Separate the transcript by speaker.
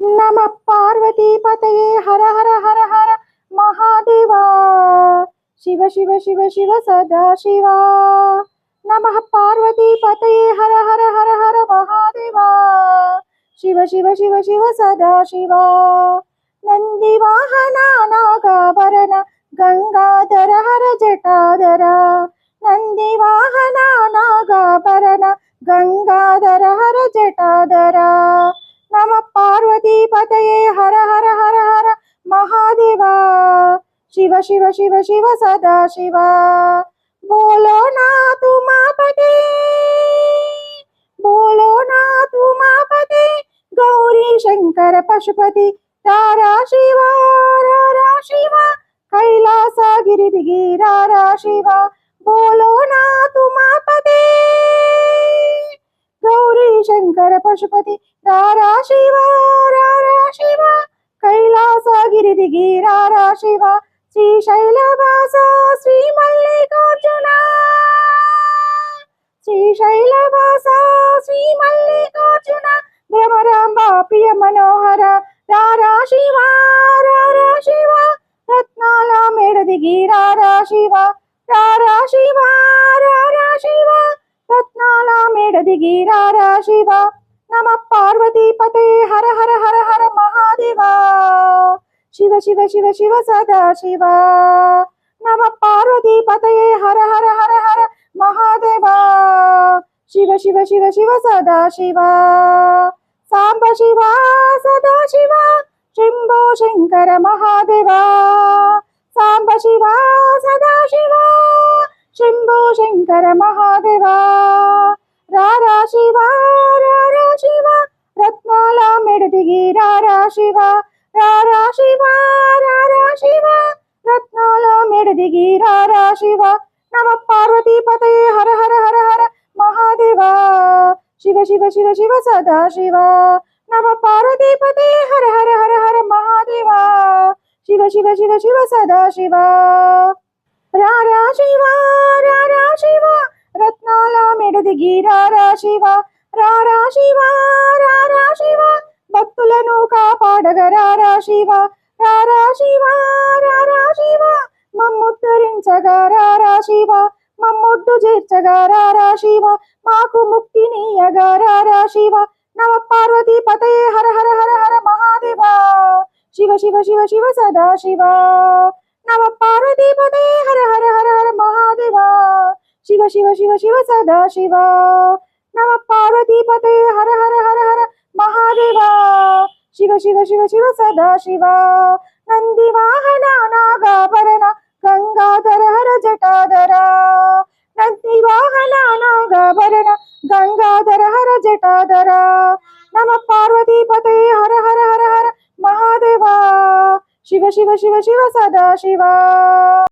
Speaker 1: नमः पार्वतीपतये हर हर हर हर महादेवा। शिव शिव शिव शिव सदा शिवा। नमः पार्वतीपतये हर हर हर हर महादेवा। शिव शिव शिव शिव सदा शिवा। नंदिवाहना नागाभरण गंगाधर हर जटाधर। नंदिवाहना नागाभरण गंगाधर हर जटाधर। नमः पार्वतीपतये हर हर हर हर महादेवा। शिव शिव शिव शिव सदा शिवा। बोलो नाथ उमापते, बोलो नाथ उमापते, गौरी शंकर पशुपति रारा शिवा, रारा शिवा, कैलासगिरिदिगे रारा शिवा। बोलो नाथ उमापते, गौरी शंकर पशुपति रारा शिवा, रारा शिवा, कैलासगिरिदिगे रारा शिवा। శ్రీశైలవాస శ్రీ మల్లికార్జున, శ్రీశైలవాస శ్రీ మల్లికార్జున, భ్రమరాంబ ప్రియ మనోహర రారా శివ, రారా శివ, రత్నాల మేడదిగి రారా శివ, రారా శివ, రారా శివ, రత్నాల మేడదిగి రారా శివ। నమః పార్వతీపతే హర హర హర హర మహాదేవా। शिव शिव शिव शिव सदा शिवा। नमः पार्वतीपतये हर हर हर हर महादेवा। शिव शिव शिव शिव सदा शिवा। सांब शिवा सदा शिवा, शंभो शंकर महादेवा। सांब शिवा सदा शिवा, शंभो शंकर महादेवा। रारा शिवा, रारा शिवा, रत्नाल मेडदिगे रारा शिवा, रारा शिवा, रारा शिवा, रत्नाल मेडदिगे रारा शिवा। नमः पार्वतीपतये हर हर हर हर महादेवा। शिव शिव शिव शिव सदा शिवा। नमः पार्वतीपतये हर हर हर हर महादेवा। शिव शिव शिव शिव सदा शिवा। रारा शिवा, रारा शिवा, रत्नाल मेडदिगे रारा शिवा, रारा शिवा, रारा शिवा, భక్తులను కాపాడగరారా శివ, రారా శివ, రారా శివ, మమ్ముద్ధరించగరారా శివ, మమ్ముడ్డు చేర్చగరారా శివ, మాకు ముక్తినియగరారా శివ। నమః పార్వతీపతయే హర హర హర హర మహాదేవా। శివ శివ శివ శివ సదా శివ। నమః పార్వతీపతయే హర హర హర హర మహాదేవా। శివ శివ శివ శివ సదా శివ। నమః పార్వతీపతయే హర హర హర హర महादेवा। शिव शिव शिव शिव सदा शिवा। नंदिवाहन नागाभरण गंगाधर हर जटाधर। नंदिवाहन नागाभरण गंगाधर हर जटाधर। नमः पार्वतीपतये हर हर हर हर महादेवा। शिव शिव शिव शिव सदा शिवा।